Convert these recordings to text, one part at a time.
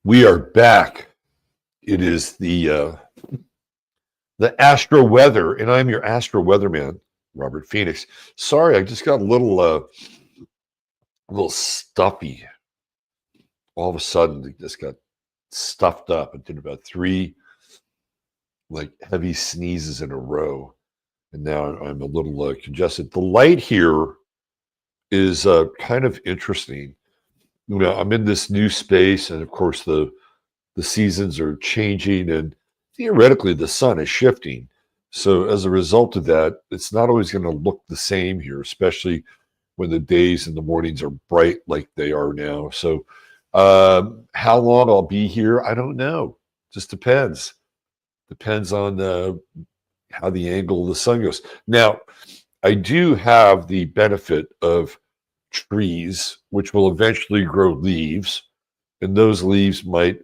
We are back. It is the Astro Weather, and I'm your Astro Weatherman, Robert Phoenix. Sorry, I just got a little stuffy. All of a sudden, it just got stuffed up. I did about 3 heavy sneezes in a row, and now I'm a little congested. The light here is kind of interesting. I'm in this new space, and of course the seasons are changing, and theoretically the sun is shifting. So as a result of that, it's not always going to look the same here, especially when the days and the mornings are bright like they are now. So how long I'll be here, I don't know. Just depends. Depends on how the angle of the sun goes. Now, I do have the benefit of trees, which will eventually grow leaves, and those leaves might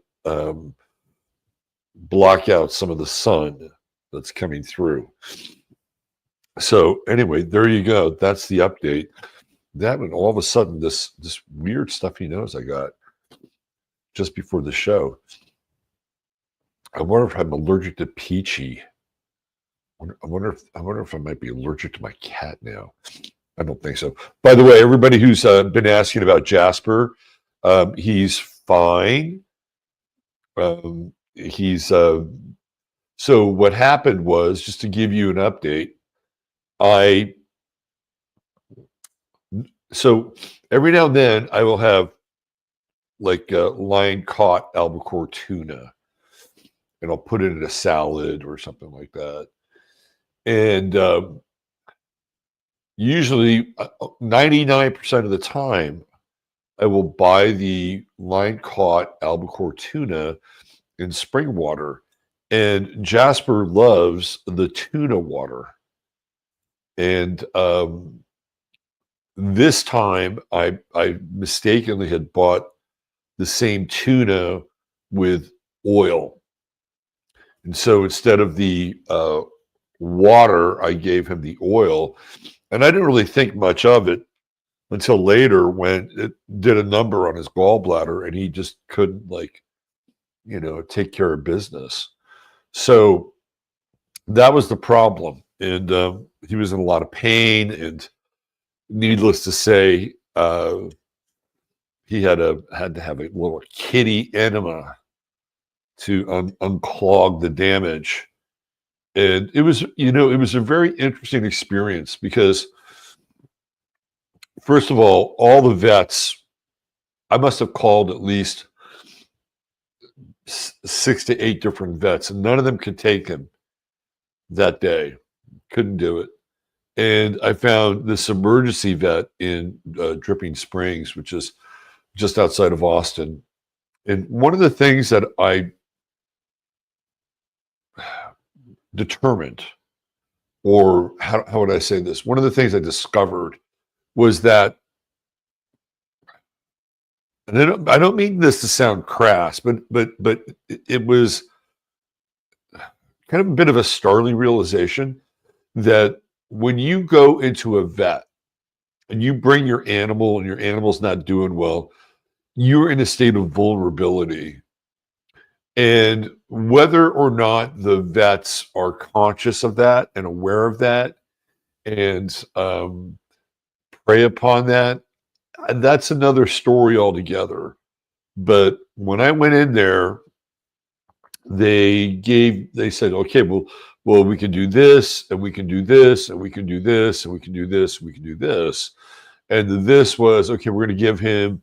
block out some of the sun that's coming through. So anyway, there you go. That's the update. That and all of a sudden this weird stuffy nose I got just before the show. I wonder if I'm allergic to peachy. I wonder if I might be allergic to my cat now. I don't think so. By the way, everybody who's been asking about Jasper, he's fine. So what happened was, just to give you an update, so every now and then I will have line caught albacore tuna, and I'll put it in a salad or something like that. And usually 99% of the time I will buy the line caught albacore tuna in spring water, and Jasper loves the tuna water. And this time I mistakenly had bought the same tuna with oil, and so instead of the water, I gave him the oil, and I didn't really think much of it until later when it did a number on his gallbladder, and he just couldn't take care of business. So that was the problem, and he was in a lot of pain, and needless to say, he had to have a little kitty enema to unclog the damage. And it was a very interesting experience because, first of all the vets, I must have called at least 6 to 8 different vets, and none of them could take him that day. Couldn't do it. And I found this emergency vet in Dripping Springs, which is just outside of Austin. And one of the things that I determined, or how would I say this? One of the things I discovered was that, and I don't mean this to sound crass, but it was kind of a bit of a startling realization that when you go into a vet and you bring your animal and your animal's not doing well, you're in a state of vulnerability. And whether or not the vets are conscious of that and aware of that and prey upon that, that's another story altogether. But when I went in there, they said, okay, well, we can do this, and we can do this, and we can do this, and we can do this, and we can do this. And this was, okay, we're going to give him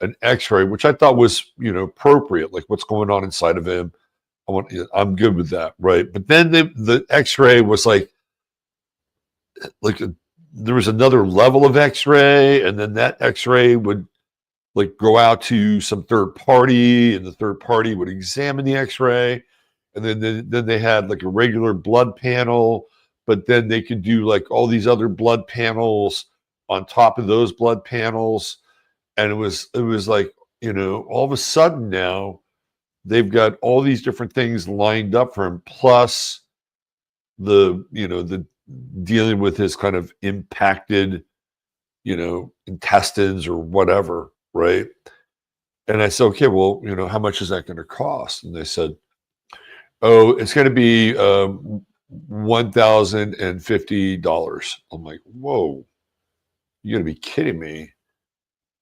an x-ray, which I thought was, appropriate, like what's going on inside of him. I'm good with that, right? But then the x-ray was there was another level of x-ray, and then that x-ray would go out to some third party, and the third party would examine the x-ray, and then they had a regular blood panel, but then they could do all these other blood panels on top of those blood panels. And it was all of a sudden now they've got all these different things lined up for him, plus the dealing with his kind of impacted intestines or whatever, right? And I said, okay, well, how much is that going to cost? And they said, oh, it's going to be $1,050. I'm like, whoa, you got to be kidding me.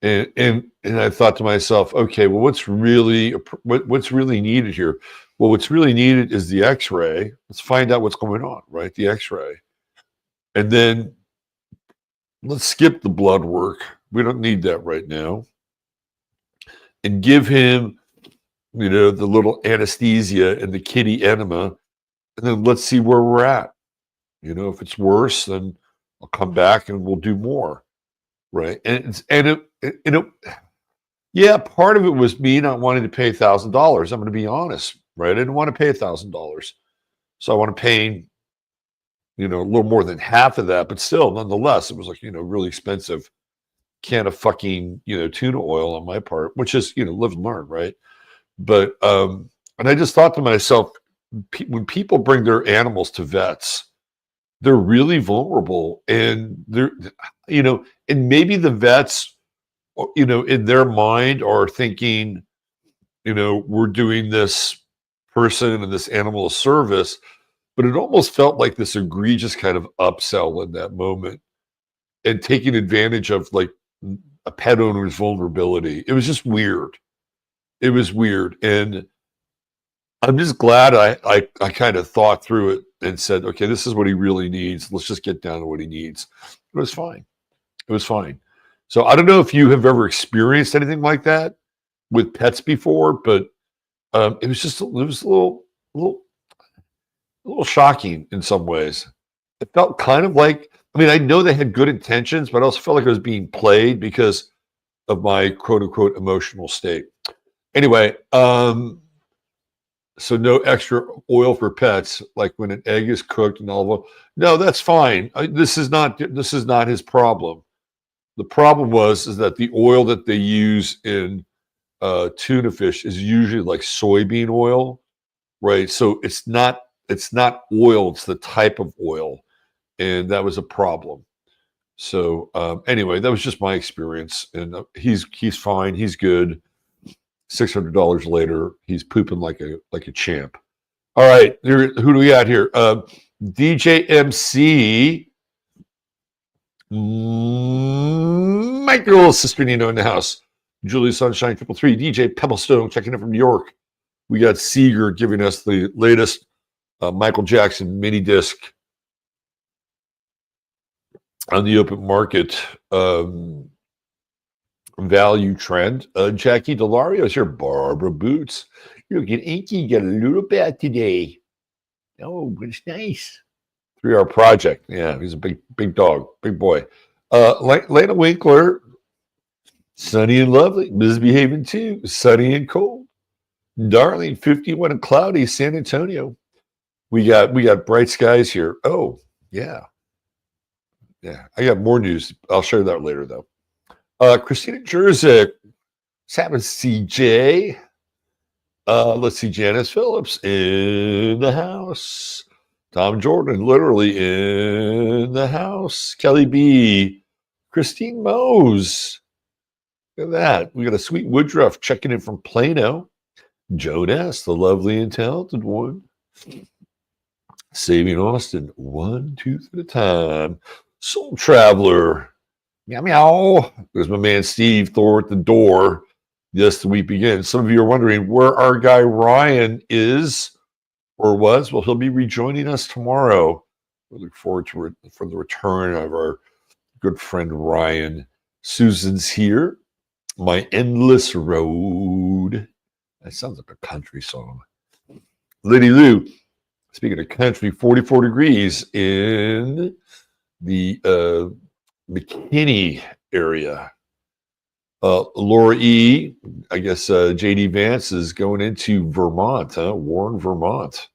And I thought to myself, okay, well, what's really needed here? Well, what's really needed is the X-ray. Let's find out what's going on, right? The X-ray, and then let's skip the blood work. We don't need that right now, and give him, the little anesthesia and the kitty enema, and then let's see where we're at. If it's worse, then I'll come back and we'll do more, right? Yeah, part of it was me not wanting to pay $1,000. I'm going to be honest, right? I didn't want to pay $1,000, so I want to pay, a little more than half of that, but still, nonetheless, it was like really expensive can of fucking tuna oil on my part, which is live and learn, right? But and I just thought to myself, when people bring their animals to vets, they're really vulnerable, and and maybe the vets, in their mind are thinking, we're doing this person and this animal a service, but it almost felt like this egregious kind of upsell in that moment and taking advantage of like a pet owner's vulnerability. It was just weird. It was weird. And I'm just glad I kind of thought through it and said, okay, this is what he really needs. Let's just get down to what he needs. It was fine. It was fine. So I don't know if you have ever experienced anything like that with pets before, but it was a little shocking in some ways. It felt kind of like, I know they had good intentions, but I also felt like I was being played because of my quote unquote emotional state. Anyway, so no extra oil for pets, like when an egg is cooked and all of that. No, that's fine. This is not his problem. The problem is that the oil that they use in tuna fish is usually like soybean oil, right? So it's not oil, it's the type of oil, and that was a problem. So anyway, that was just my experience, and he's fine, he's good. $600 later, he's pooping like a champ. All right, who do we got here? DJ MC, Mike Girl, Sister Nino in the house. Julie Sunshine 333, DJ Pebblestone checking in from New York. We got Seeger giving us the latest Michael Jackson mini disc on the open market value trend. Jackie Delario is here. Barbara Boots, you're looking inky. You got a little bit today. Oh, but it's nice. 3-hour project. Yeah, he's a big dog, big boy. Lena Winkler, sunny and lovely. Misbehaving too. Sunny and cold. Darling, 51 and cloudy. San Antonio. We got bright skies here. Oh, yeah. Yeah, I got more news. I'll share that later, though. Christina Jerzyk, what's happening, CJ? Let's see, Janice Phillips in the house. Tom Jordan, literally in the house. Kelly B. Christine Mose. Look at that. We got a sweet Woodruff checking in from Plano. Joan S., the lovely and talented one. Saving Austin, one tooth at a time. Soul Traveler. Meow, meow. There's my man Steve Thor at the door. Yes, the week begins. Some of you are wondering where our guy Ryan is or was. Well, he'll be rejoining us tomorrow. We look forward to for the return of our good friend Ryan. Susan's here. My Endless Road. That sounds like a country song. Liddy Lou. Speaking of country, 44 degrees in the McKinney area. Laura E., I guess JD Vance is going into Vermont, Warren, Vermont.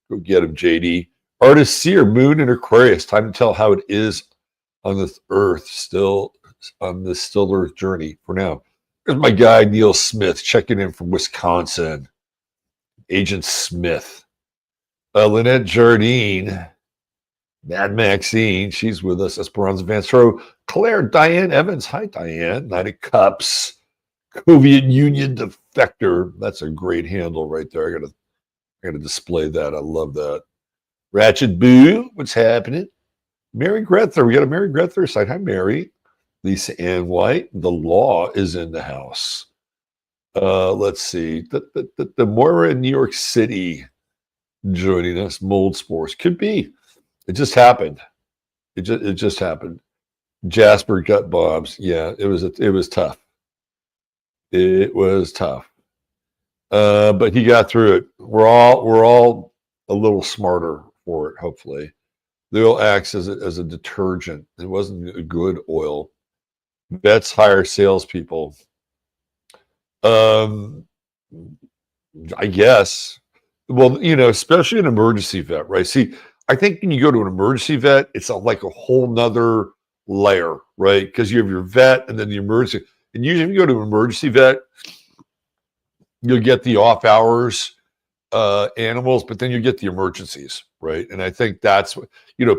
Go get him, JD. Artist Seer, Moon and Aquarius. Time to tell how it is on this earth, still on this still earth journey for now. There's my guy, Neil Smith, checking in from Wisconsin. Agent Smith. Lynette Jardine. Mad Maxine, she's with us. Esperanza Vance Rowe. Claire, Diane Evans. Hi, Diane. Knight of Cups. Soviet Union defector. That's a great handle right there. I gotta display that. I love that. Ratchet Boo, what's happening? Mary Grether, we got a Mary Grether side. Hi, Mary. Lisa Ann White. The law is in the house. Let's see. The Moira in New York City joining us. Mold spores could be. It just happened. It just happened. Jasper gut bombs. Yeah, it was tough. It was tough. But he got through it. We're all a little smarter for it. Hopefully, the oil acts as a detergent. It wasn't a good oil. Vets hire salespeople. I guess. Well, especially an emergency vet, right? See, I think when you go to an emergency vet, it's like a whole nother layer, right? Because you have your vet and then the emergency. And usually, if you go to an emergency vet, you'll get the off hours animals, but then you get the emergencies, right? And I think that's what,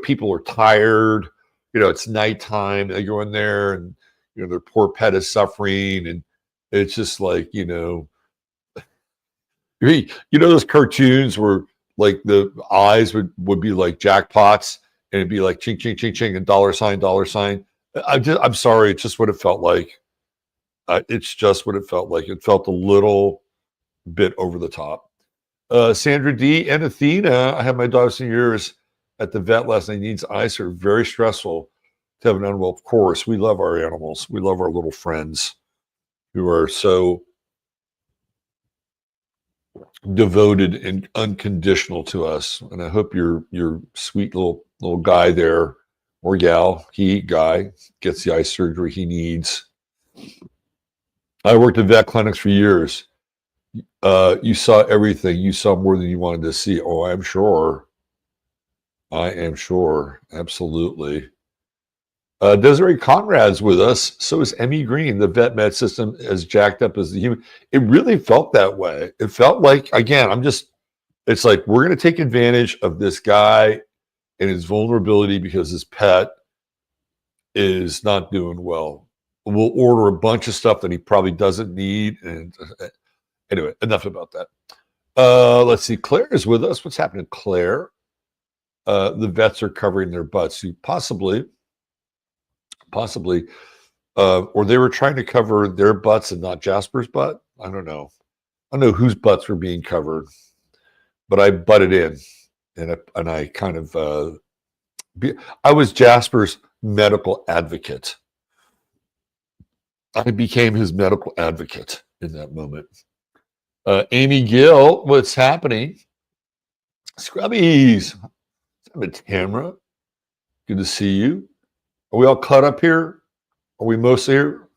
people are tired. It's nighttime. They go in there and, their poor pet is suffering. And it's just like, those cartoons where like the eyes would be like jackpots and it'd be like ching, ching, ching, ching and dollar sign, dollar sign. I'm sorry. It's just what it felt like. It's just what it felt like. It felt a little bit over the top. Sandra D and Athena, I had my daughter senior years at the vet last night. Needs ice are very stressful to have an animal. Of course, we love our animals. We love our little friends who are so devoted and unconditional to us. And I hope your sweet little guy there, or gal, guy, gets the eye surgery he needs. I worked at vet clinics for years. You saw everything. You saw more than you wanted to see. Oh, I'm sure. I am sure. Absolutely. Desiree Conrad's with us. So is Emmy Green. The vet med system as jacked up as the human. It really felt that way. It felt like, again, it's like we're going to take advantage of this guy and his vulnerability because his pet is not doing well. We'll order a bunch of stuff that he probably doesn't need. And anyway, enough about that. Let's see. Claire is with us. What's happening, Claire? The vets are covering their butts. Possibly, or they were trying to cover their butts and not Jasper's butt. I don't know. I don't know whose butts were being covered, but I butted in, and I kind of I was Jasper's medical advocate. I became his medical advocate in that moment. Amy Gill, what's happening? Scrubbies, Tamara, good to see you. Are we all caught up here? Are we mostly here?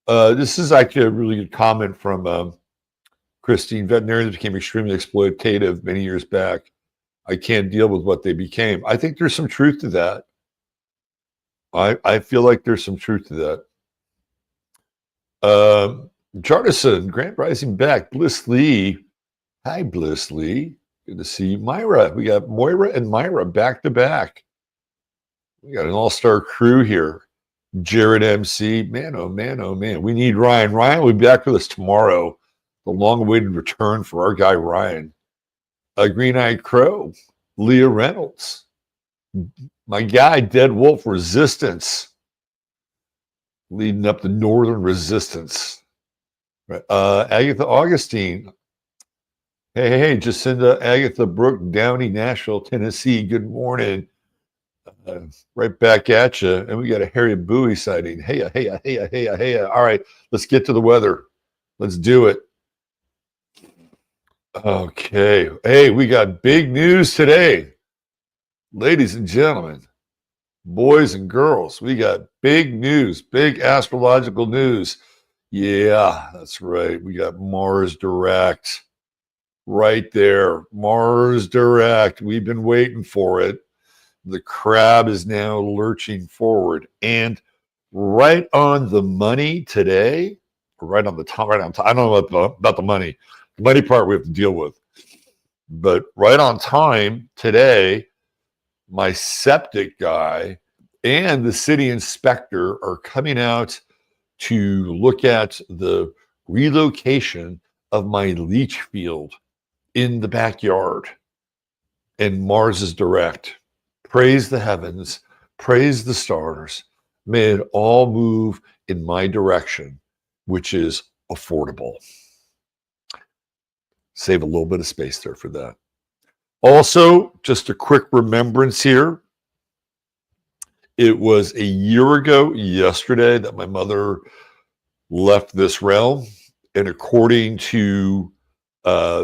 This is actually a really good comment from Christine. Veterinarians became extremely exploitative many years back. I can't deal with what they became. I think there's some truth to that. I feel like there's some truth to that. Jardison, Grand Rising back. Bliss Lee. Hi, Bliss Lee. Good to see you. Myra. We got Moira and Myra back to back. We got an all-star crew here. Jared MC. Man, oh man, oh man. We need Ryan. Ryan will be back with us tomorrow. The long-awaited return for our guy Ryan. Green-Eyed Crow. Leah Reynolds. My guy, Dead Wolf Resistance. Leading up the Northern Resistance. Agatha Augustine. Hey, Jacinda, Agatha Brooke, Downey, Nashville, Tennessee. Good morning. Right back at you. And we got a Harriet Bowie sighting. Hey. All right, let's get to the weather. Let's do it. Okay. Hey, we got big news today. Ladies and gentlemen, boys and girls, we got big news, big astrological news. Yeah, that's right. We got Mars direct right there. Mars direct. We've been waiting for it. The crab is now lurching forward. And right on the money today, right on top. I don't know about the money. The money part we have to deal with. But right on time today, my septic guy and the city inspector are coming out to look at the relocation of my leach field in the backyard. And Mars is direct. Praise the heavens, praise the stars. May it all move in my direction, which is affordable. Save a little bit of space there for that. Also, just a quick remembrance here. It was a year ago yesterday that my mother left this realm, and according to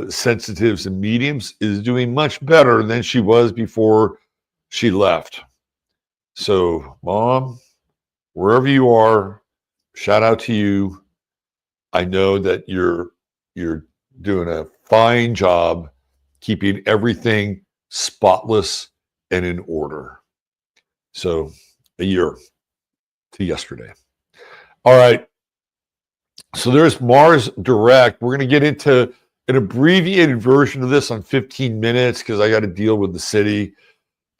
sensitives and mediums, is doing much better than she was before she left. So, Mom, wherever you are, shout out to you. I know that you're doing a fine job keeping everything spotless and in order. So, a year to yesterday. All right. So there's Mars direct. We're going to get into an abbreviated version of this on 15 minutes because I got to deal with the city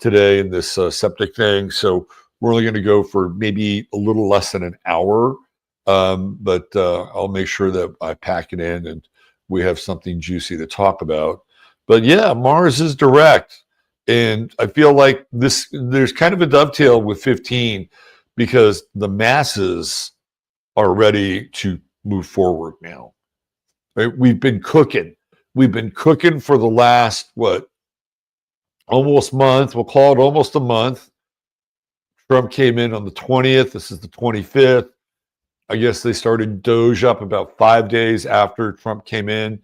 today in this septic thing. So we're only going to go for maybe a little less than an hour. But I'll make sure that I pack it in and we have something juicy to talk about. But yeah, Mars is direct. And I feel like there's kind of a dovetail with 15 because the masses are ready to move forward now. Right? We've been cooking. We've been cooking for the last, almost month. We'll call it almost a month. Trump came in on the 20th. This is the 25th. I guess they started Doge up about 5 days after Trump came in.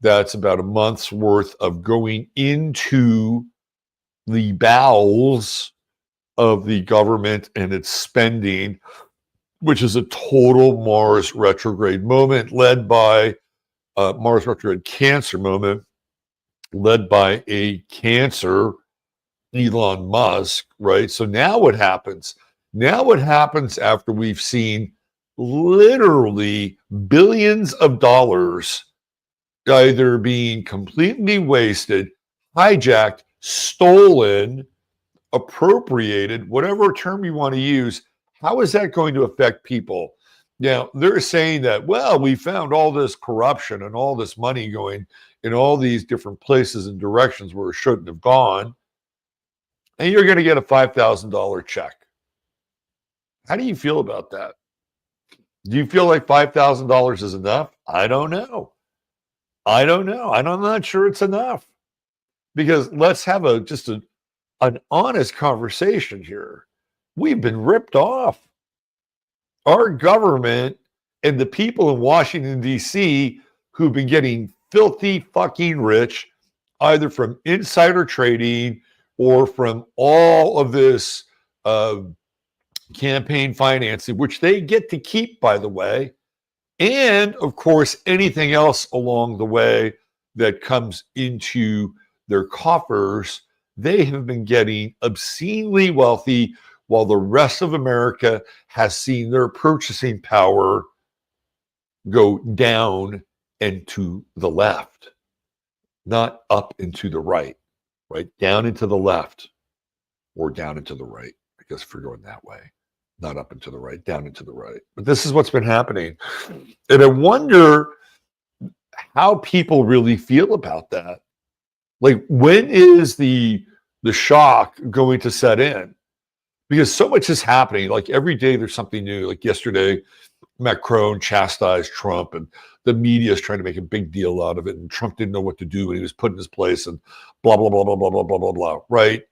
That's about a month's worth of going into the bowels of the government and its spending, which is a total Mars retrograde moment led by Mars retrograde Cancer moment, led by a Cancer Elon Musk, right? So now what happens? Now what happens after we've seen literally billions of dollars either being completely wasted, hijacked, stolen, appropriated, whatever term you want to use, how is that going to affect people? Now, they're saying that, well, we found all this corruption and all this money going in all these different places and directions where it shouldn't have gone, and you're going to get a $5,000 check. How do you feel about that? Do you feel like $5,000 is enough? I don't know. I'm not sure it's enough. Because let's have an honest conversation here. We've been ripped off. Our government and the people in Washington, D.C., who've been getting filthy fucking rich, either from insider trading or from all of this campaign financing, which they get to keep, by the way, and of course, anything else along the way that comes into their coffers, they have been getting obscenely wealthy while the rest of America has seen their purchasing power go down and to the left, not up and to the right, right? Down and to the left or down and to the right, I guess if you're going that way, not up and to the right, down and to the right. But this is what's been happening. And I wonder how people really feel about that. Like, when is the shock going to set in? Because so much is happening. Like every day there's something new. Like yesterday, Macron chastised Trump and the media is trying to make a big deal out of it. And Trump didn't know what to do when he was put in his place and blah, blah, blah, blah, blah, blah, blah, blah, blah, right?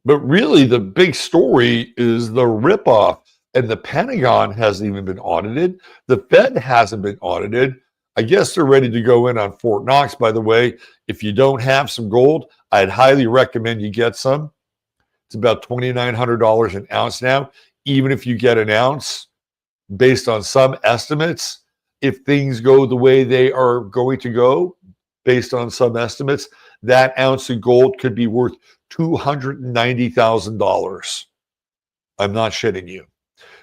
But really the big story is the ripoff. And the Pentagon hasn't even been audited. The Fed hasn't been audited. I guess they're ready to go in on Fort Knox, by the way. If you don't have some gold, I'd highly recommend you get some. It's about $2,900 an ounce now. Even if you get an ounce, based on some estimates, if things go the way they are going to go, based on some estimates, that ounce of gold could be worth $290,000. I'm not shitting you.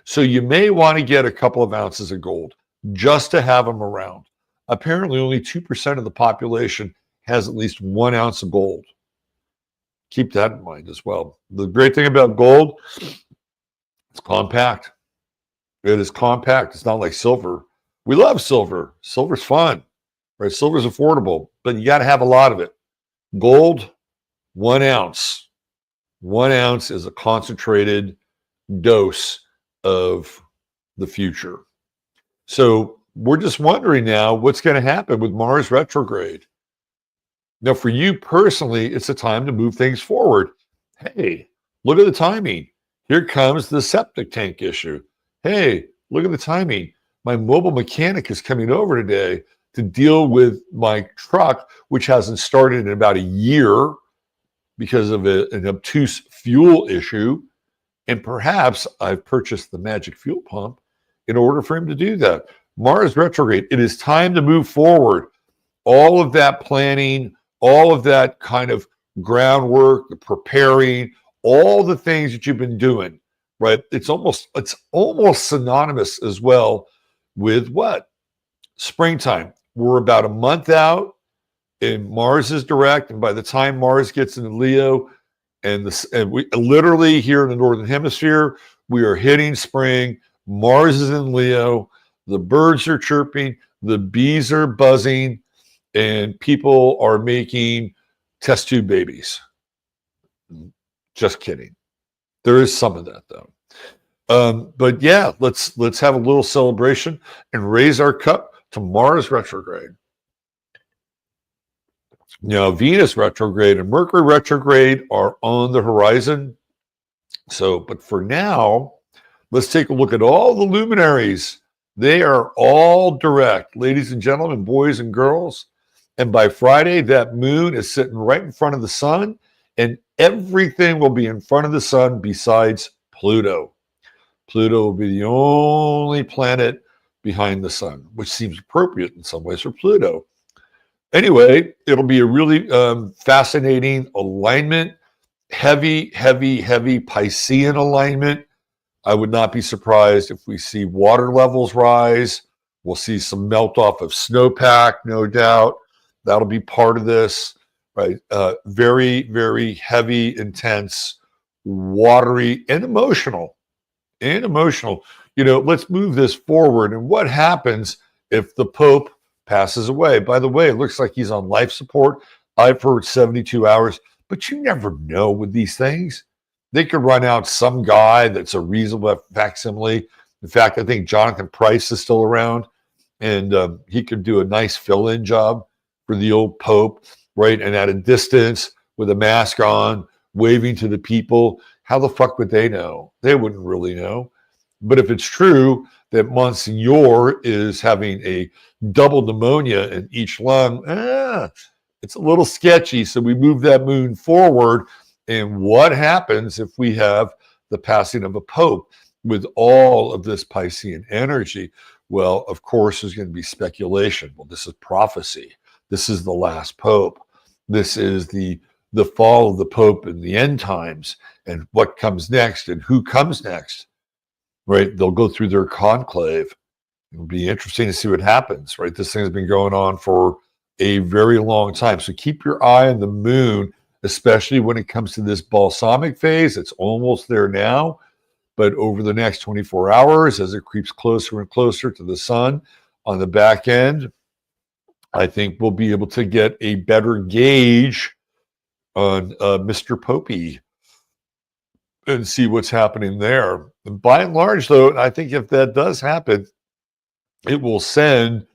So you may want to get a couple of ounces of gold just to have them around. Apparently, only 2% of the population has at least 1 ounce of gold. Keep that in mind as well. The great thing about gold, it's compact. It is compact. It's not like silver. We love silver. Silver's fun, right? Silver's affordable, but you got to have a lot of it. Gold, 1 ounce. 1 ounce is a concentrated dose of the future. So we're just wondering now what's going to happen with Mars retrograde. Now, for you personally, it's a time to move things forward. Hey, look at the timing. Here comes the septic tank issue. Hey, look at the timing. My mobile mechanic is coming over today to deal with my truck, which hasn't started in about a year because of an obtuse fuel issue. And perhaps I've purchased the magic fuel pump in order for him to do that. Mars retrograde, it is time to move forward. All of that planning, all of that kind of groundwork, the preparing, all the things that you've been doing, right? It's almost synonymous as well with what? Springtime. We're about a month out and Mars is direct. And by the time Mars gets into Leo, and we literally here in the Northern Hemisphere, we are hitting spring. Mars is in Leo. The birds are chirping. The bees are buzzing. And people are making test tube babies. Just kidding. There is some of that though. But yeah, let's have a little celebration and raise our cup to Mars retrograde. Now, Venus retrograde and Mercury retrograde are on the horizon. So, but for now, let's take a look at all the luminaries. They are all direct, ladies and gentlemen, boys and girls. And by Friday, that moon is sitting right in front of the sun, and everything will be in front of the sun besides Pluto. Pluto will be the only planet behind the sun, which seems appropriate in some ways for Pluto. Anyway, it'll be a really fascinating alignment, heavy Piscean alignment. I would not be surprised if we see water levels rise. We'll see some melt off of snowpack, no doubt. That'll be part of this, right? Very heavy, intense, watery, and emotional. You know, let's move this forward. And what happens if the Pope passes away? By the way, it looks like he's on life support. I've heard 72 hours, but you never know with these things. They could run out some guy that's a reasonable facsimile. In fact, I think Jonathan Price is still around, and he could do a nice fill-in job for the old Pope, right? And at a distance with a mask on, waving to the people. How the fuck would they know? They wouldn't really know. But if it's true that Monsignor is having a double pneumonia in each lung, it's a little sketchy. So we move that moon forward. And what happens if we have the passing of a pope with all of this Piscean energy? Well, of course, there's going to be speculation. Well, this is prophecy. This is the last pope. This is the fall of the pope in the end times, and what comes next and who comes next, right? They'll go through their conclave. It'll be interesting to see what happens, right? This thing has been going on for a very long time. So keep your eye on the moon, especially when it comes to this balsamic phase. It's almost there now, but over the next 24 hours, as it creeps closer and closer to the sun on the back end, I think we'll be able to get a better gauge on Mr. Popey and see what's happening there. And by and large, though, I think if that does happen, it will send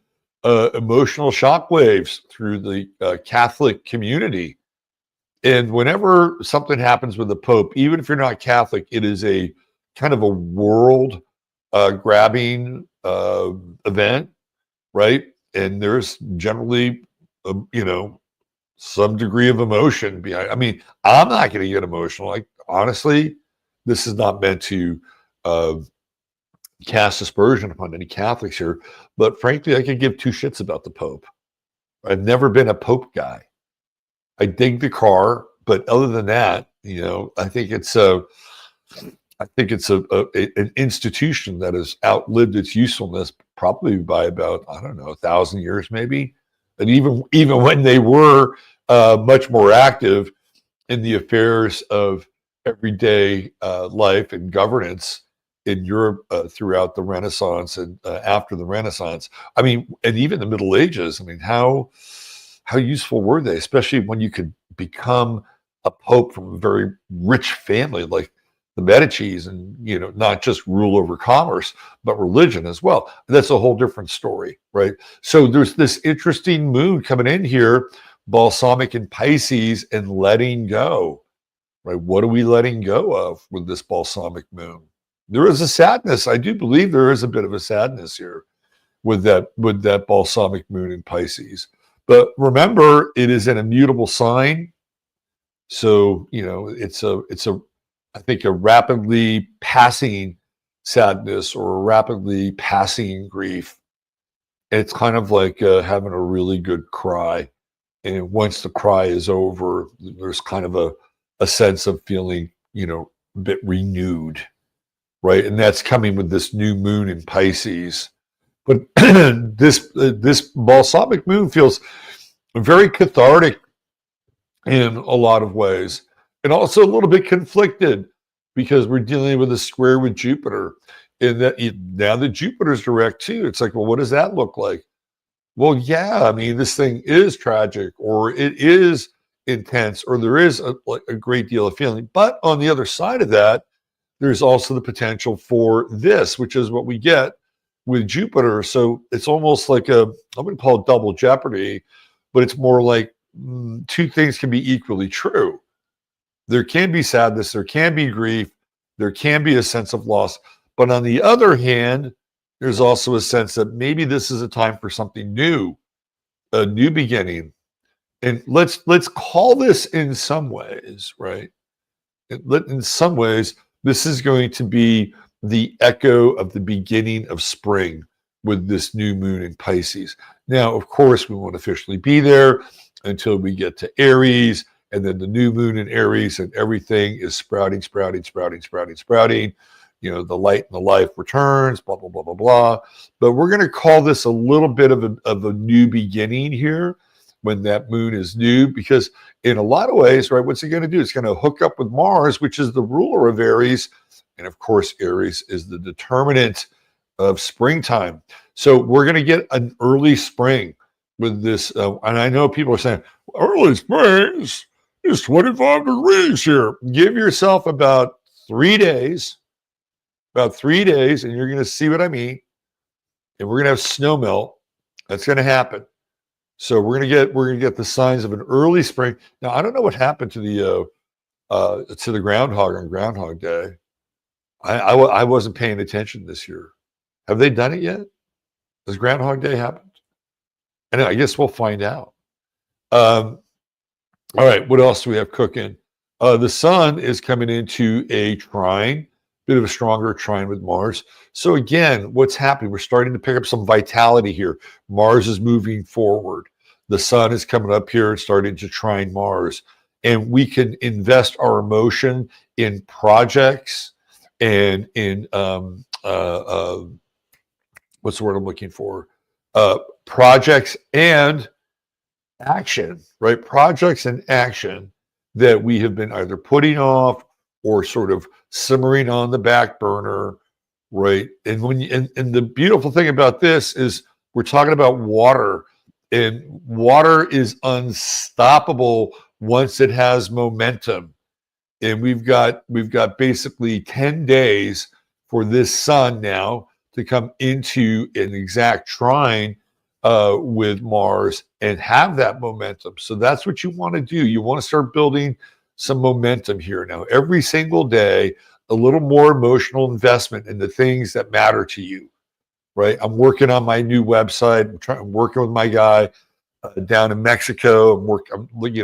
emotional shockwaves through the Catholic community. And whenever something happens with the Pope, even if you're not Catholic, it is a kind of a world grabbing event, right? And there's generally, some degree of emotion behind. I mean, I'm not going to get emotional. Like, honestly, this is not meant to cast aspersion upon any Catholics here. But frankly, I could give two shits about the Pope. I've never been a Pope guy. I dig the car, but other than that, I think it's an institution that has outlived its usefulness probably by about, 1,000 years maybe. And even when they were much more active in the affairs of everyday life and governance, in Europe throughout the Renaissance and after the Renaissance. I mean, and even the Middle Ages. I mean, how useful were they, especially when you could become a pope from a very rich family like the Medicis, and not just rule over commerce but religion as well. That's a whole different story, right? So there's this interesting moon coming in here, balsamic in Pisces, and letting go, right? What are we letting go of with this balsamic moon? There is a sadness. I do believe there is a bit of a sadness here with that balsamic moon in Pisces. But remember, it is an immutable sign. So, it's I think a rapidly passing sadness or a rapidly passing grief. It's kind of like having a really good cry. And once the cry is over, there's kind of a sense of feeling, a bit renewed, right? And that's coming with this new moon in Pisces. But this balsamic moon feels very cathartic in a lot of ways, and also a little bit conflicted because we're dealing with a square with Jupiter. And that now that Jupiter's direct too, it's like, well, what does that look like? Well, yeah, I mean, this thing is tragic, or it is intense, or there is a great deal of feeling. But on the other side of that, there's also the potential for this, which is what we get with Jupiter. So it's almost like I wouldn't call it double jeopardy, but it's more like two things can be equally true. There can be sadness, there can be grief, there can be a sense of loss. But on the other hand, there's also a sense that maybe this is a time for something new, a new beginning. And let's call this in some ways, right? In some ways, this is going to be the echo of the beginning of spring with this new moon in Pisces. Now, of course, we won't officially be there until we get to Aries, and then the new moon in Aries, and everything is sprouting. The light and the life returns, blah, blah, blah, blah, blah. But we're going to call this a little bit of a new beginning here when that moon is new, because in a lot of ways, right, what's it going to do? It's going to hook up with Mars, which is the ruler of Aries. And of course, Aries is the determinant of springtime. So we're going to get an early spring with this. And I know people are saying, early spring is 25 degrees here. Give yourself about 3 days, and you're going to see what I mean. And we're going to have snow melt. That's going to happen. So we're going to get the signs of an early spring. Now, I don't know what happened to the groundhog on Groundhog Day. I wasn't paying attention this year. Have they done it yet? Has Groundhog Day happened? And I guess we'll find out. All right, what else do we have cooking? The sun is coming into a trine, bit of a stronger trine with Mars. So again, what's happening? We're starting to pick up some vitality here. Mars is moving forward. The sun is coming up here and starting to trine Mars. And we can invest our emotion in projects and in, what's the word I'm looking for? Projects and action, right? Projects and action that we have been either putting off or sort of simmering on the back burner, right? And and the beautiful thing about this is we're talking about water, and water is unstoppable once it has momentum. And we've got basically 10 days for this sun now to come into an exact trine with Mars and have that momentum. So that's what you want to do. You want to start building some momentum here now. Every single day, a little more emotional investment in the things that matter to you, right? I'm working on my new website. I'm working with my guy down in Mexico.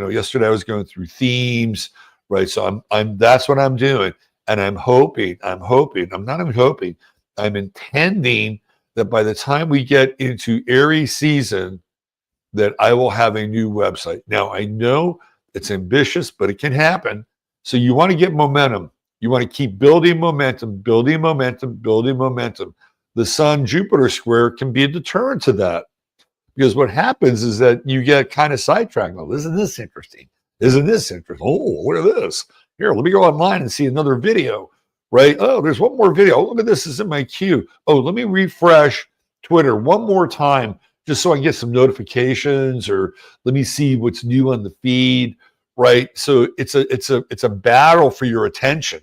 Yesterday I was going through themes, right? So that's what I'm doing. And I'm intending that by the time we get into Aries season, that I will have a new website. Now, I know it's ambitious, but it can happen. So you want to get momentum. You want to keep building momentum. The Sun-Jupiter square can be a deterrent to that. Because what happens is that you get kind of sidetracked. Oh, isn't this interesting? Oh, what is this? Here, let me go online and see another video. right? Oh, there's one more video. Oh, look at this is in my queue. Oh, let me refresh Twitter one more time just so I can get some notifications, or let me see what's new on the feed, right? So it's a battle for your attention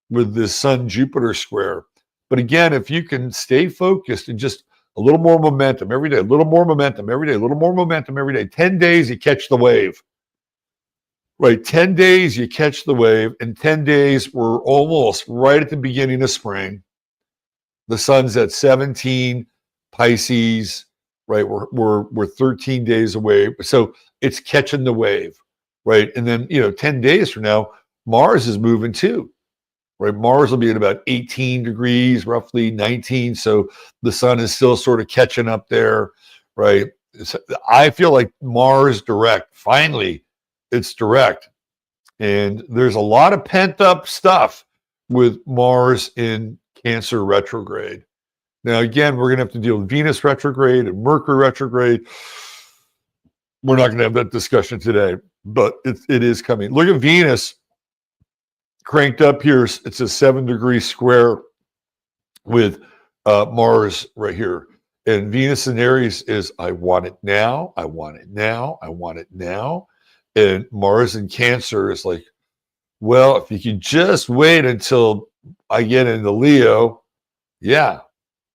with this Sun Jupiter square. But again, if you can stay focused and just a little more momentum every day, a little more momentum every day, a little more momentum every day, 10 days, you catch the wave. Right, 10 days, you catch the wave. In 10 days, we're almost right at the beginning of spring. The sun's at 17 Pisces, right? We're 13 days away. So it's catching the wave, right? And then, 10 days from now, Mars is moving too, right? Mars will be at about 18 degrees, roughly 19. So the sun is still sort of catching up there, right? I feel like Mars direct, finally, it's direct. And there's a lot of pent up stuff with Mars in Cancer retrograde. Now, again, we're going to have to deal with Venus retrograde and Mercury retrograde. We're not going to have that discussion today, but it is coming. Look at Venus cranked up here. It's a 7-degree square with Mars right here. And Venus in Aries is, I want it now, I want it now, I want it now. And Mars in Cancer is like, well, if you could just wait until I get into Leo, yeah,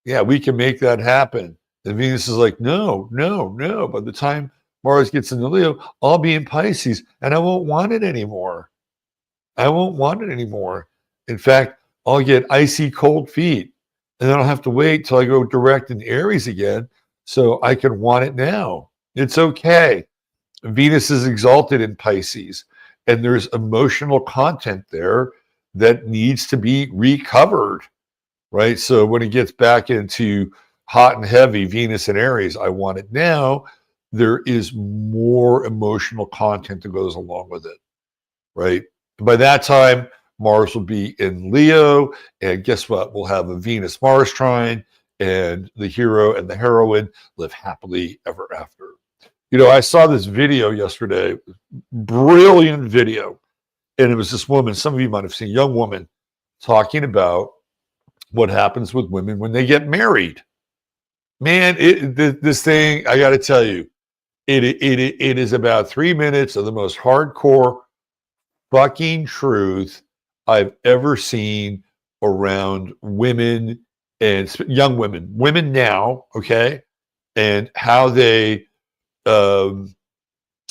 we can make that happen. And Venus is like, no. By the time Mars gets into Leo, I'll be in Pisces and I won't want it anymore. In fact, I'll get icy cold feet, and then I'll have to wait till I go direct in Aries again so I can want it now. It's okay. Venus is exalted in Pisces, and there's emotional content there that needs to be recovered, right? So when it gets back into hot and heavy, Venus and Aries, I want it now, there is more emotional content that goes along with it, right? By that time, Mars will be in Leo, and guess what? We'll have a Venus-Mars trine, and the hero and the heroine live happily ever after. I saw this video yesterday, brilliant video, and it was this woman, some of you might have seen, a young woman, talking about what happens with women when they get married. Man, this thing, I got to tell you, it is about 3 minutes of the most hardcore fucking truth I've ever seen around women and young women now, okay, and how they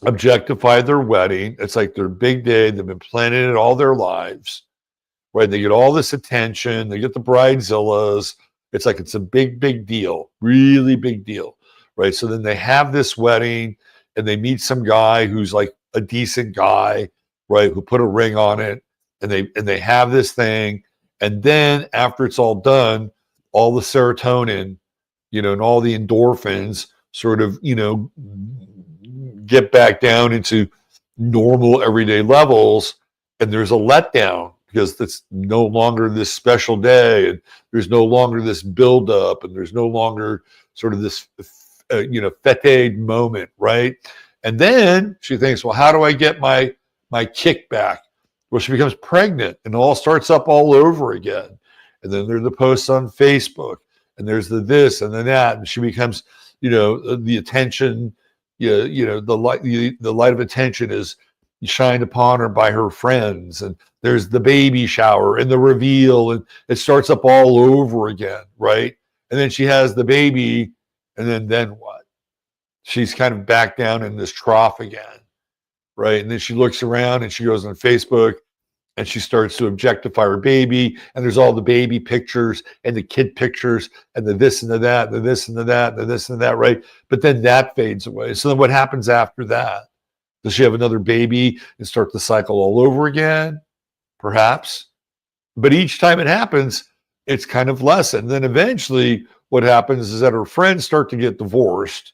objectify their wedding. It's like their big day. They've been planning it all their lives, right? They get all this attention. They get the bridezillas. It's like it's a big deal, really big deal, right? So then they have this wedding, and they meet some guy who's like a decent guy, right? Who put a ring on it, and they have this thing, and then after it's all done, all the serotonin, and all the endorphins sort of, get back down into normal everyday levels, and there's a letdown because it's no longer this special day, and there's no longer this buildup, and there's no longer sort of this, fete moment, right? And then she thinks, well, how do I get my kickback? Well, she becomes pregnant, and it all starts up all over again. And then there's the posts on Facebook, and there's the this and the that, and she becomes, the attention, the light of attention is shined upon her by her friends, and there's the baby shower and the reveal, and it starts up all over again, right? And then she has the baby, and then what? She's kind of back down in this trough again, right? And then she looks around and she goes on Facebook and she starts to objectify her baby, and there's all the baby pictures and the kid pictures and the this and the that, the this and the that, the this and that, right? But then that fades away. So then what happens after that? Does she have another baby and start the cycle all over again? Perhaps. But each time it happens, it's kind of less. And then eventually what happens is that her friends start to get divorced.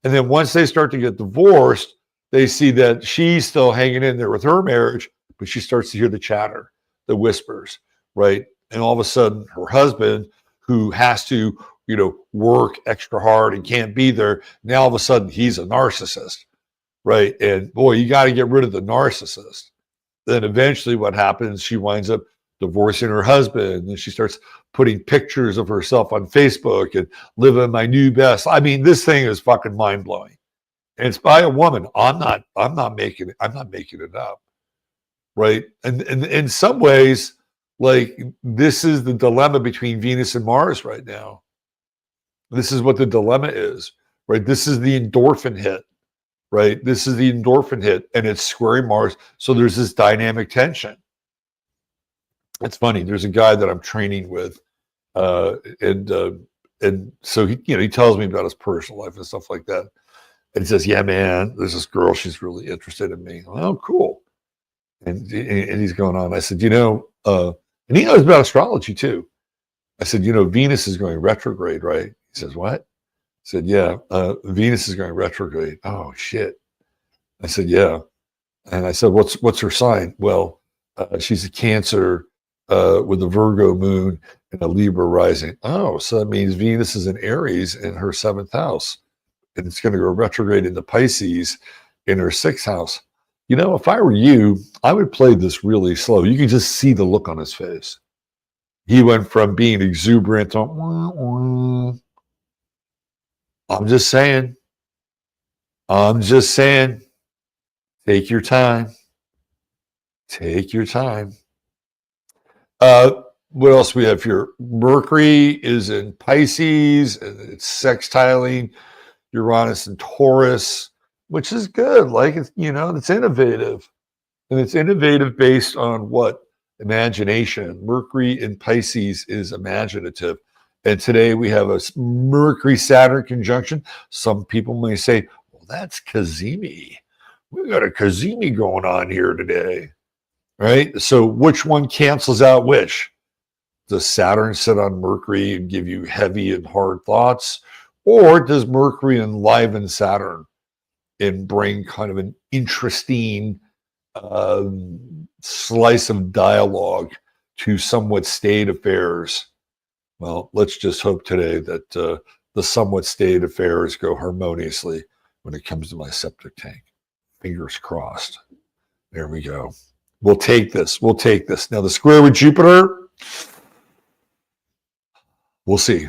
And then once they start to get divorced, they see that she's still hanging in there with her marriage, but she starts to hear the chatter, the whispers, right? And all of a sudden, her husband, who has to, work extra hard and can't be there, now all of a sudden he's a narcissist, right? And boy, you got to get rid of the narcissist. Then eventually what happens, she winds up divorcing her husband, and she starts putting pictures of herself on Facebook and living my new best. I mean, this thing is fucking mind blowing. And it's by a woman. I'm not making it up. Right. And in some ways, like this is the dilemma between Venus and Mars right now. This is what the dilemma is, right? This is the endorphin hit, right? This is the endorphin hit, and it's squaring Mars. So there's this dynamic tension. It's funny. There's a guy that I'm training with, and so he tells me about his personal life and stuff like that. And he says, "Yeah, man, there's this girl. She's really interested in me." Oh, cool. And he's going on. I said, and he knows about astrology too. I said, Venus is going retrograde, right? He says, what? I said, yeah, Venus is going retrograde. Oh, shit. I said, yeah. And I said, what's her sign? Well, she's a Cancer with a Virgo moon and a Libra rising. Oh, so that means Venus is in Aries in her 7th house. And it's going to go retrograde into Pisces in her 6th house. If I were you, I would play this really slow. You can just see the look on his face. He went from being exuberant to, wah, wah. I'm just saying, take your time. Take your time. What else we have here? Mercury is in Pisces, and it's sextiling Uranus and Taurus, which is good. Like, it's innovative. And it's innovative based on what? Imagination. Mercury in Pisces is imaginative. And today we have a Mercury-Saturn conjunction. Some people may say, well, that's Cazimi. We've got a Cazimi going on here today, right? So which one cancels out which? Does Saturn sit on Mercury and give you heavy and hard thoughts? Or does Mercury enliven Saturn and bring kind of an interesting slice of dialogue to somewhat staid affairs? Well, let's just hope today that the somewhat staid affairs go harmoniously when it comes to my septic tank. Fingers crossed. There we go. We'll take this. Now the square with Jupiter, we'll see.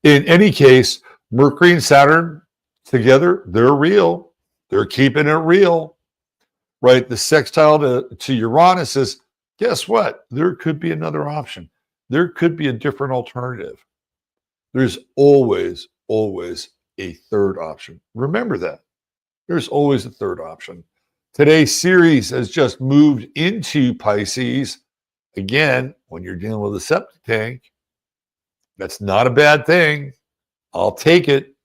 In any case, Mercury and Saturn together, they're real. They're keeping it real, right? The sextile to Uranus is, guess what? There could be another option. There could be a different alternative. There's always a third option. Remember that. There's always a third option. Today's Ceres has just moved into Pisces. Again, when you're dealing with a septic tank, that's not a bad thing. I'll take it.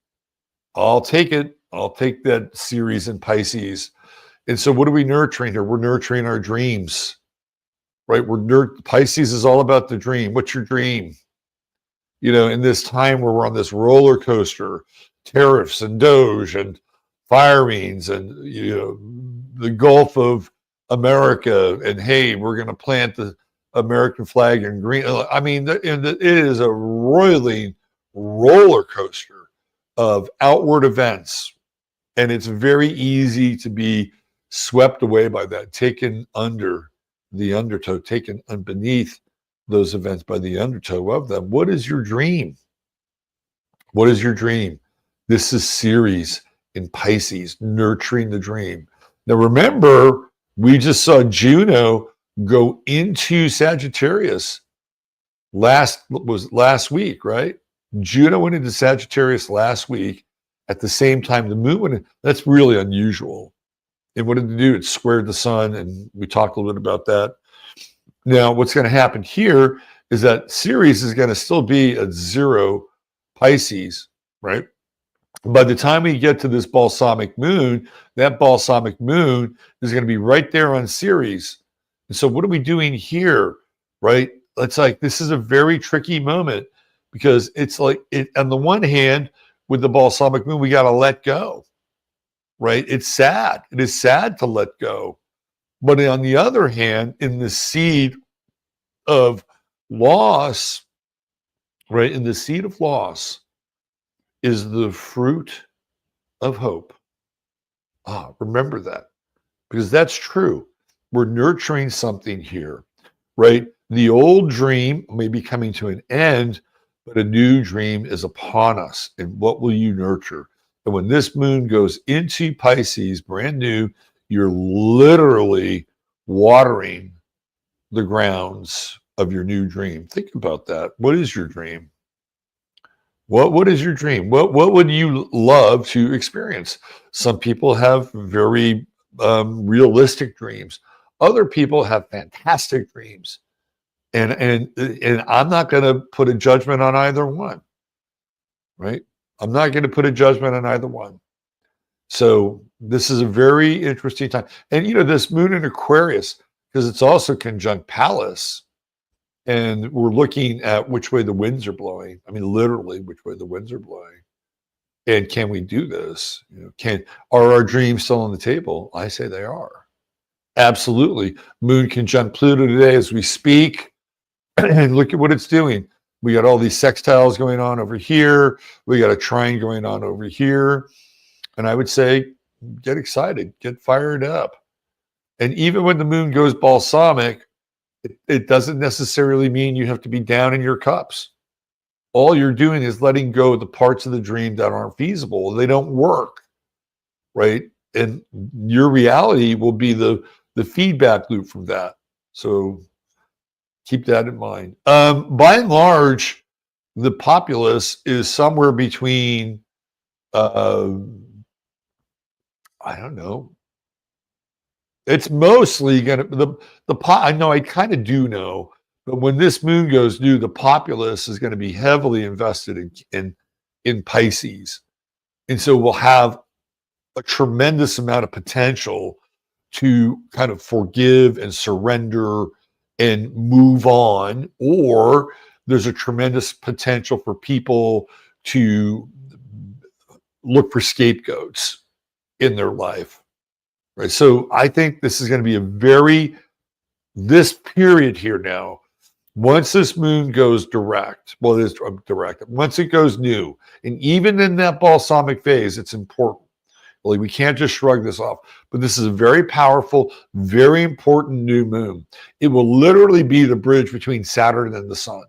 I'll take that Ceres in Pisces. And so what are we nurturing here? We're nurturing our dreams, right? Pisces is all about the dream. What's your dream? In this time where we're on this roller coaster, tariffs and Doge and firings and, the Gulf of America, and hey, we're going to plant the American flag in green. I mean, it is a roiling roller coaster of outward events. And it's very easy to be swept away by that, taken under the undertow, taken beneath those events by the undertow of them. What is your dream? What is your dream? This is Ceres in Pisces, nurturing the dream. Now, remember, we just saw Juno go into Sagittarius last week, right? Juno went into Sagittarius last week at the same time the moon went in. That's really unusual. And what did it do? It squared the sun, and we talked a little bit about that. Now, what's going to happen here is that Ceres is going to still be at 0 Pisces, right? By the time we get to this balsamic moon, that balsamic moon is going to be right there on Ceres. And so what are we doing here, right? It's like, this is a very tricky moment, because it's like, on the one hand, with the balsamic moon, we got to let go, right? It's sad. It is sad to let go. But on the other hand, in the seed of loss, right? In the seed of loss is the fruit of hope. Remember that, because that's true. We're nurturing something here, right? The old dream may be coming to an end, but a new dream is upon us. And what will you nurture? And when this moon goes into Pisces, brand new, you're literally watering the grounds of your new dream. Think about that. What is your dream? What is your dream? What would you love to experience? Some people have very realistic dreams. Other people have fantastic dreams. And I'm not going to put a judgment on either one, right? I'm not going to put a judgment on either one. So this is a very interesting time. And this moon in Aquarius, because it's also conjunct Pallas, and we're looking at which way the winds are blowing. I mean, literally, which way the winds are blowing. And can we do this? Are our dreams still on the table? I say they are. Absolutely. Moon conjunct Pluto today as we speak. And look at what it's doing. We got all these sextiles going on over here. We got a trine going on over here. And I would say, get excited, get fired up. And even when the moon goes balsamic, it doesn't necessarily mean you have to be down in your cups. All you're doing is letting go of the parts of the dream that aren't feasible. They don't work, right? And your reality will be the feedback loop from that. So keep that in mind. By and large, the populace is somewhere between, I don't know. It's mostly going to I know, I kind of do know, but when this moon goes new, the populace is going to be heavily invested in Pisces, and so we'll have a tremendous amount of potential to kind of forgive and surrender and move on, or there's a tremendous potential for people to look for scapegoats in their life. Right. So I think this is going to be this period here now, once this moon goes direct, well, it is direct, once it goes new, and even in that balsamic phase, it's important. We can't just shrug this off, but this is a very powerful, very important new moon. It will literally be the bridge between Saturn and the sun,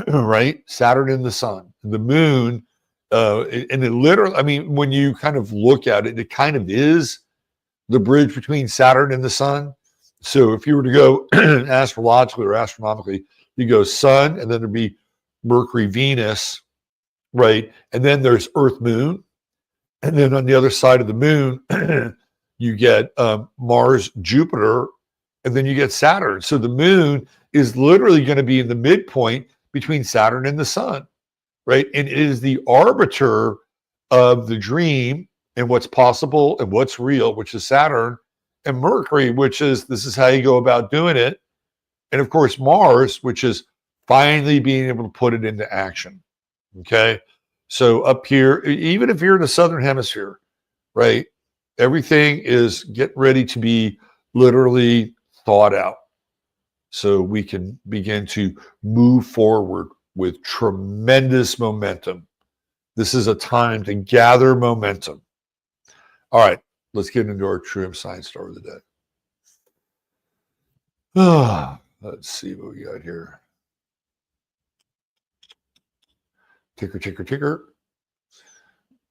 right? Saturn and the sun. The moon, and it literally, I mean, when you kind of look at it, it kind of is the bridge between Saturn and the sun. So if you were to go astrologically or astronomically, you go sun, and then there'd be Mercury, Venus, right? And then there's Earth, Moon. And then on the other side of the moon, you get Mars, Jupiter, and then you get Saturn. So the moon is literally going to be in the midpoint between Saturn and the sun, right? And it is the arbiter of the dream and what's possible and what's real, which is Saturn, and Mercury, which is this is how you go about doing it. And of course, Mars, which is finally being able to put it into action. Okay. So up here, even if you're in the Southern Hemisphere, right, everything is get ready to be literally thought out. So we can begin to move forward with tremendous momentum. This is a time to gather momentum. All right, let's get into our True Hemp Science Star of the day. Let's see what we got here. Ticker, ticker, ticker.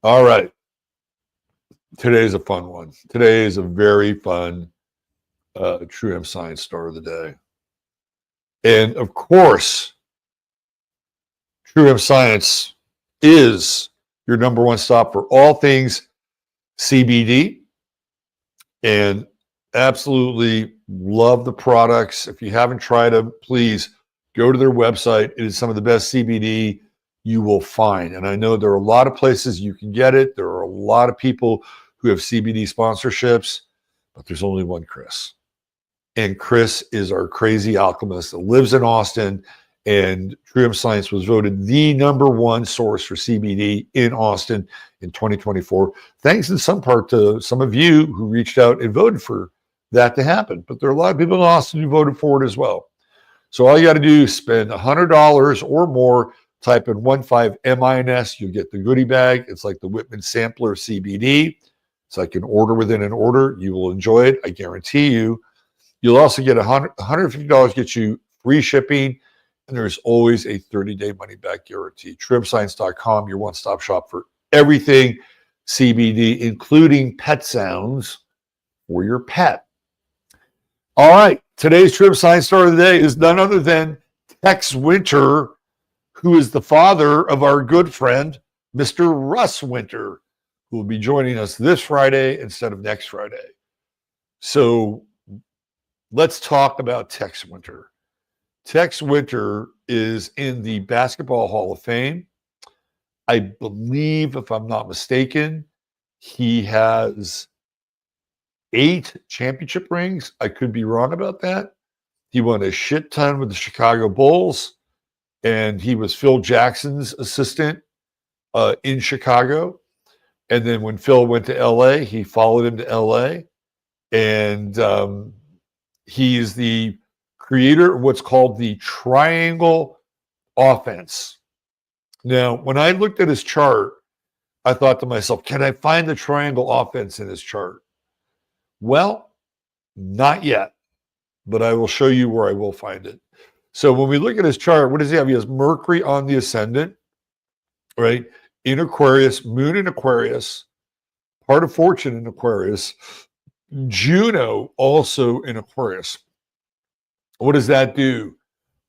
All right. Today's a fun one. Today is a very fun True Hemp Science Star of the day. And of course, True Hemp Science is your number one stop for all things CBD, and absolutely love the products. If you haven't tried them, please go to their website. It is some of the best CBD you will find. And I know there are a lot of places you can get it. There are a lot of people who have CBD sponsorships, but there's only one Chris. And Chris is our crazy alchemist that lives in Austin. And True Hemp Science was voted the number one source for CBD in Austin in 2024. Thanks in some part to some of you who reached out and voted for that to happen. But there are a lot of people in Austin who voted for it as well. So all you got to do is spend $100 or more, type in 15MINS, you'll get the goodie bag. It's like the Whitman Sampler CBD. It's like an order within an order. You will enjoy it. I guarantee you. You'll also get $150 gets you free shipping, and there's always a 30-day money-back guarantee. TrueHempScience.com, your one-stop shop for everything CBD, including pet sounds for your pet. All right, today's True Hemp Science star of the day is none other than Tex Winter, who is the father of our good friend, Mr. Russ Winter, who will be joining us this Friday instead of next Friday. So let's talk about Tex Winter. Tex Winter is in the Basketball Hall of Fame. I believe, if I'm not mistaken, he has 8 championship rings. I could be wrong about that. He won a shit ton with the Chicago Bulls, and he was Phil Jackson's assistant in Chicago. And then when Phil went to LA, he followed him to LA. And he is the creator of what's called the triangle offense. Now, when I looked at his chart, I thought to myself, can I find the triangle offense in his chart? Well, not yet, but I will show you where I will find it. So when we look at his chart, what does he have? He has Mercury on the ascendant, right? In Aquarius, Moon in Aquarius, part of fortune in Aquarius, Juno also in Aquarius. What does that do,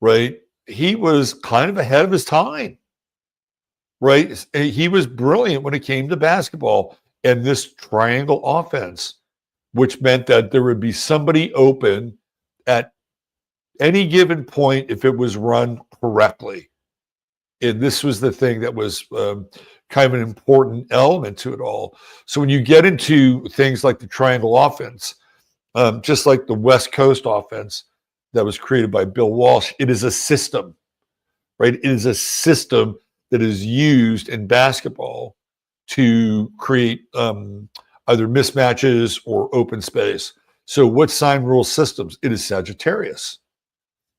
right? He was kind of ahead of his time, right? He was brilliant when it came to basketball and this triangle offense, which meant that there would be somebody open at any given point if it was run correctly. And this was the thing that was kind of an important element to it all. So when you get into things like the triangle offense, just like the West Coast offense that was created by Bill Walsh, it is a system, right? It is a system that is used in basketball to create either mismatches or open space. So what sign rules systems? It is Sagittarius.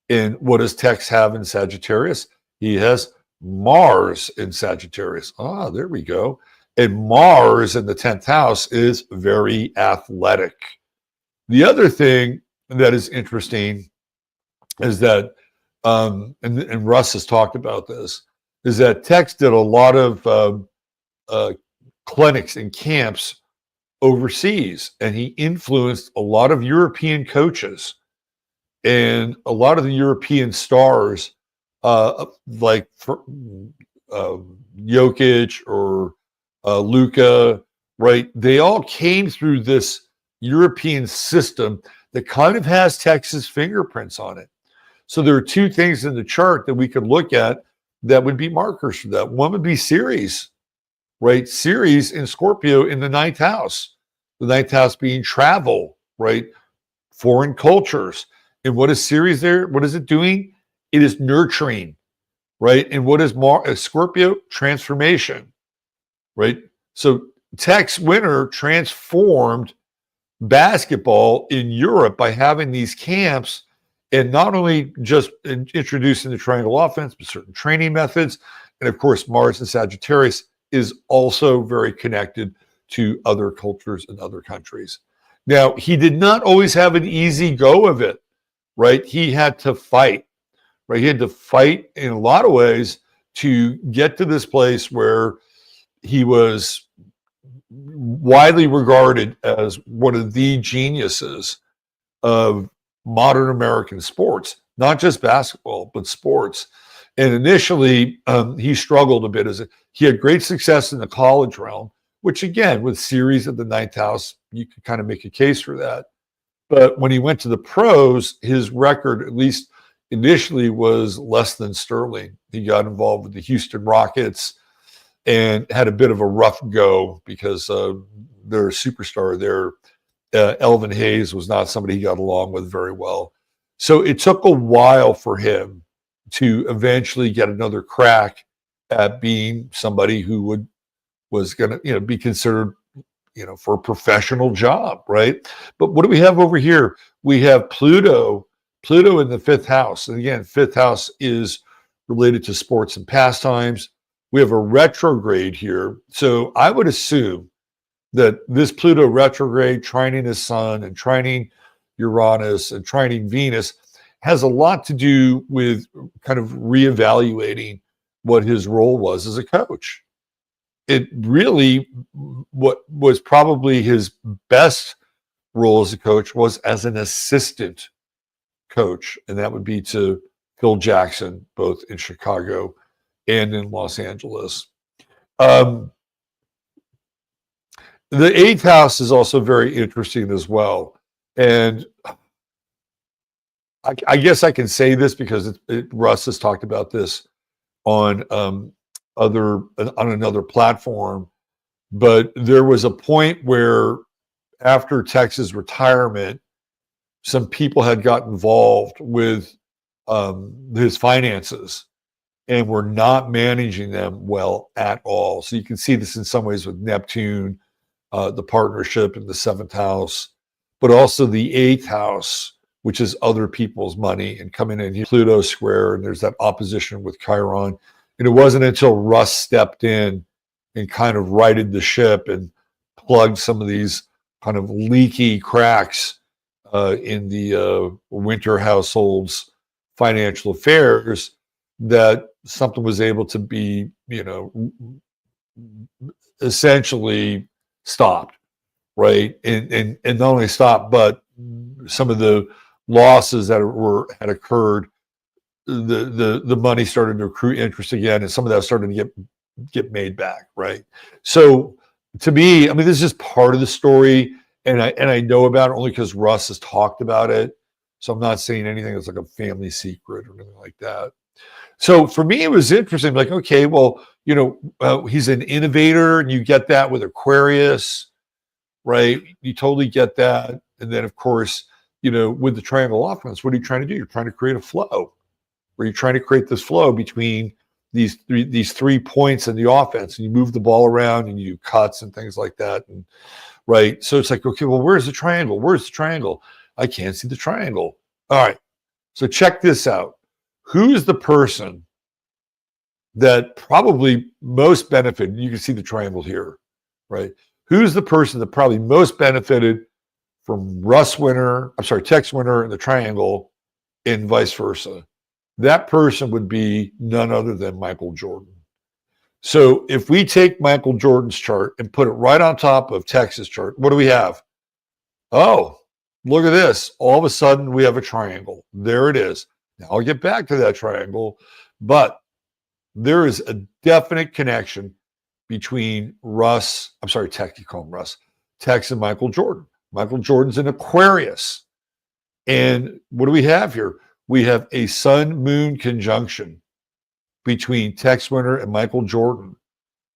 And what does Tex have in Sagittarius? He has Mars in Sagittarius. Ah, there we go. And Mars in the 10th house is very athletic. The other thing that is interesting is that, and Russ has talked about this, is that Tex did a lot of clinics and camps overseas, and he influenced a lot of European coaches and a lot of the European stars, like Jokic or Luka, right? They all came through this European system that kind of has Tex's fingerprints on it. So there are 2 things in the chart that we could look at that would be markers for that. One would be Ceres, right? Ceres in Scorpio in the 9th house. The 9th house being travel, right? Foreign cultures. And what is Ceres there? What is it doing? It is nurturing, right? And what is Scorpio? Transformation, right? So Tex Winter transformed basketball in Europe by having these camps and not only just introducing the triangle offense, but certain training methods. And of course, Mars and Sagittarius is also very connected to other cultures and other countries. Now, he did not always have an easy go of it, right? He had to fight, right? He had to fight in a lot of ways to get to this place where he was widely regarded as one of the geniuses of modern American sports, not just basketball, but sports. And initially, he struggled a bit. He had great success in the college realm, which again, with Ceres at the 9th house, you could kind of make a case for that. But when he went to the pros, his record, at least initially, was less than sterling. He got involved with the Houston Rockets and had a bit of a rough go because their superstar there, Elvin Hayes, was not somebody he got along with very well. So it took a while for him to eventually get another crack at being somebody who was going to, be considered, for a professional job, right? But what do we have over here? We have Pluto in the 5th house. And again, 5th house is related to sports and pastimes. We have a retrograde here. So I would assume that this Pluto retrograde trining his sun and trining Uranus and trining Venus has a lot to do with kind of reevaluating what his role was as a coach. It really, what was probably his best role as a coach was as an assistant coach, and that would be to Phil Jackson, both in Chicago and in Los Angeles. The eighth house is also very interesting as well. And I guess I can say this because Russ has talked about this on another platform, but there was a point where after Tex's retirement, some people had got involved with his finances and were not managing them well at all. So you can see this in some ways with Neptune, the partnership in the seventh house, but also the eighth house, which is other people's money, and coming in here, Pluto square, and there's that opposition with Chiron. And it wasn't until Russ stepped in and kind of righted the ship and plugged some of these kind of leaky cracks in the Winter household's financial affairs that something was able to be, essentially stopped, right? And not only stopped, but some of the losses that had occurred, the money started to accrue interest again, and some of that started to get made back, right? So to me, I mean, this is just part of the story, and I know about it only because Russ has talked about it. So I'm not saying anything that's like a family secret or anything like that. So for me, it was interesting. Like, okay, well, he's an innovator, and you get that with Aquarius, right? You totally get that. And then, of course, with the triangle offense, what are you trying to do? You're trying to create a flow, where you're trying to create this flow between these 3 points in the offense, and you move the ball around and you do cuts and things like that. And right. So it's like, okay, well, where's the triangle? Where's the triangle? I can't see the triangle. All right. So check this out. Who's the person that probably most benefited? You can see the triangle here, right? Who's the person that probably most benefited from Tex Winter and the triangle, and vice versa? That person would be none other than Michael Jordan. So if we take Michael Jordan's chart and put it right on top of Tex's chart, what do we have? Oh, look at this. All of a sudden, we have a triangle. There it is. Now I'll get back to that triangle, but there is a definite connection between Tex, you call him Russ, Tex and Michael Jordan. Michael Jordan's an Aquarius. And what do we have here? We have a sun-moon conjunction between Tex Winter and Michael Jordan,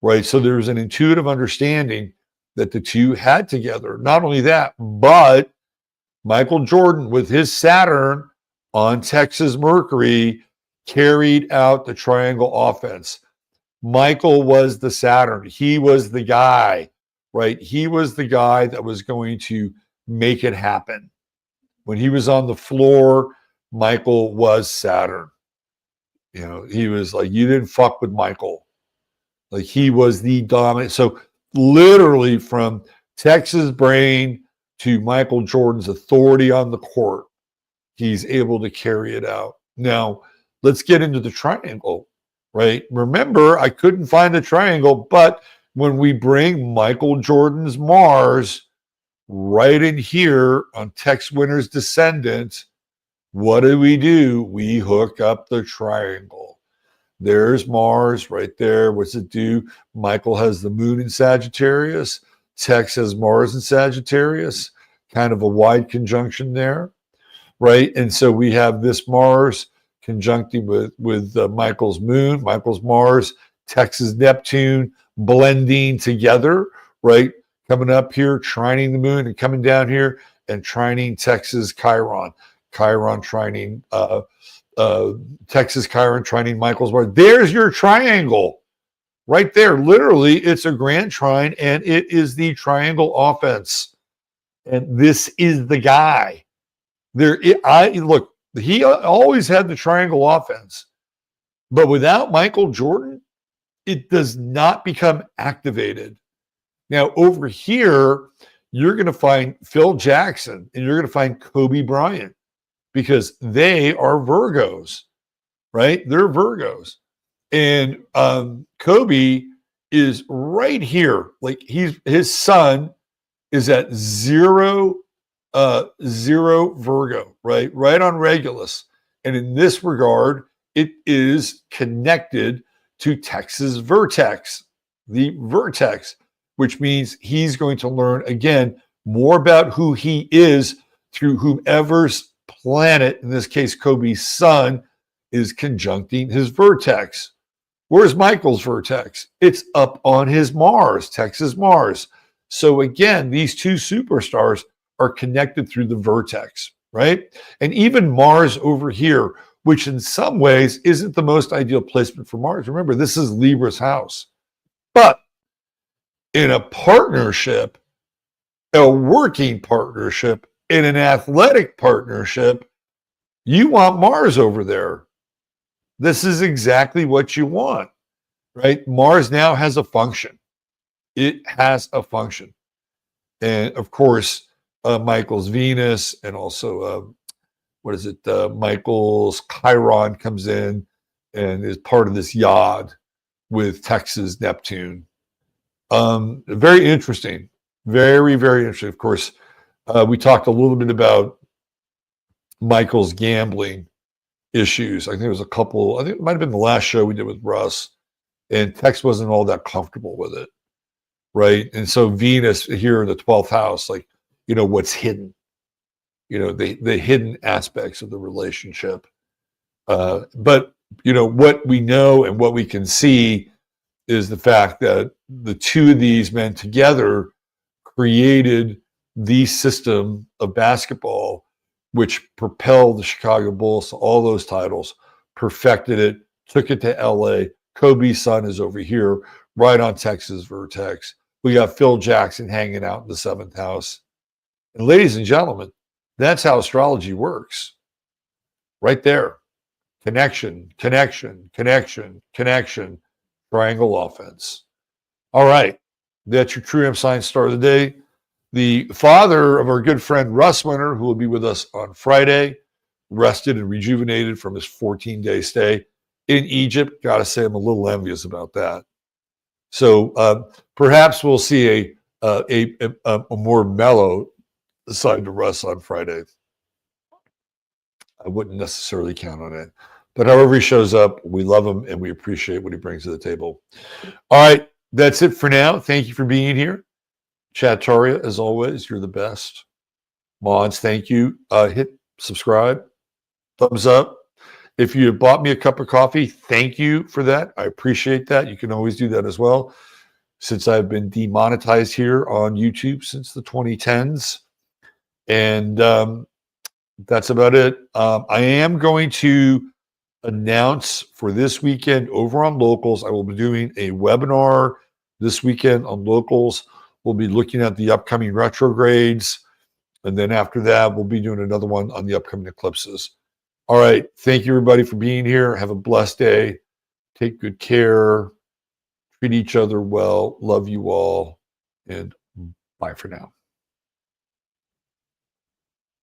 right? So there's an intuitive understanding that the two had together. Not only that, but Michael Jordan, with his Saturn on Tex's Mercury, carried out the triangle offense. Michael was the Saturn. He was the guy, right? He was the guy that was going to make it happen. When he was on the floor, Michael was Saturn. He was like, you didn't fuck with Michael. Like, he was the dominant. So literally from Tex's brain to Michael Jordan's authority on the court, he's able to carry it out. Now, let's get into the triangle, right? Remember, I couldn't find the triangle, but when we bring Michael Jordan's Mars right in here on Tex Winter's descendant, what do? We hook up the triangle. There's Mars right there. What's it do? Michael has the moon in Sagittarius. Tex has Mars in Sagittarius. Kind of a wide conjunction there, right? And so we have this Mars conjuncting with Michael's moon, Michael's Mars, Tex's Neptune, blending together, right? Coming up here, trining the moon, and coming down here and trining Tex's Chiron. Chiron trining Texas Chiron trining Michael's Mars. There's your triangle right there. Literally, it's a grand trine, and it is the triangle offense. And this is the guy. Look, he always had the triangle offense, but without Michael Jordan, it does not become activated. Now, over here, you're going to find Phil Jackson and you're going to find Kobe Bryant because they are Virgos, right? They're Virgos. And Kobe is right here. Like his sun is at zero Virgo, right? Right on Regulus. And in this regard, it is connected to Tex's vertex, the vertex, which means he's going to learn again more about who he is through whomever's planet, in this case, Kobe's sun, is conjuncting his vertex. Where's Michael's vertex? It's up on his Mars, Texas Mars. So again, these two superstars are connected through the vertex, right? And even Mars over here, which in some ways isn't the most ideal placement for Mars. Remember, this is Libra's house. But in a partnership, a working partnership, in an athletic partnership, you want Mars over there. This is exactly what you want, right? Mars now has a function. It has a function. And of course, Michael's Venus and also, Michael's Chiron comes in and is part of this yod with Texas Neptune. Very interesting. Very, very interesting. Of course, we talked a little bit about Michael's gambling issues. I think it was I think it might have been the last show we did with Russ, and Tex wasn't all that comfortable with it, right? And so Venus here in the 12th house, like, what's hidden, the hidden aspects of the relationship. But, what we know and what we can see is the fact that the two of these men together created the system of basketball which propelled the Chicago Bulls to all those titles, perfected it, took it to LA. Kobe's son is over here, right on Texas vertex. We got Phil Jackson hanging out in the 7th house. And ladies and gentlemen, that's how astrology works. Right there. Connection, connection, connection, connection, triangle offense. All right. That's your True Hemp Science star of the day. The father of our good friend Russ Winter, who will be with us on Friday, rested and rejuvenated from his 14-day stay in Egypt. Got to say, I'm a little envious about that. So perhaps we'll see a more mellow side to Russ on Friday. I wouldn't necessarily count on it. But however he shows up, we love him and we appreciate what he brings to the table. All right, that's it for now. Thank you for being here. Chattoria, as always, you're the best. Mons, thank you. Hit subscribe, thumbs up. If you bought me a cup of coffee, thank you for that. I appreciate that. You can always do that as well. Since I've been demonetized here on YouTube since the 2010s. And that's about it. I am going to announce for this weekend over on Locals. I will be doing a webinar this weekend on Locals. We'll be looking at the upcoming retrogrades. And then after that, we'll be doing another one on the upcoming eclipses. All right. Thank you, everybody, for being here. Have a blessed day. Take good care. Treat each other well. Love you all. And bye for now.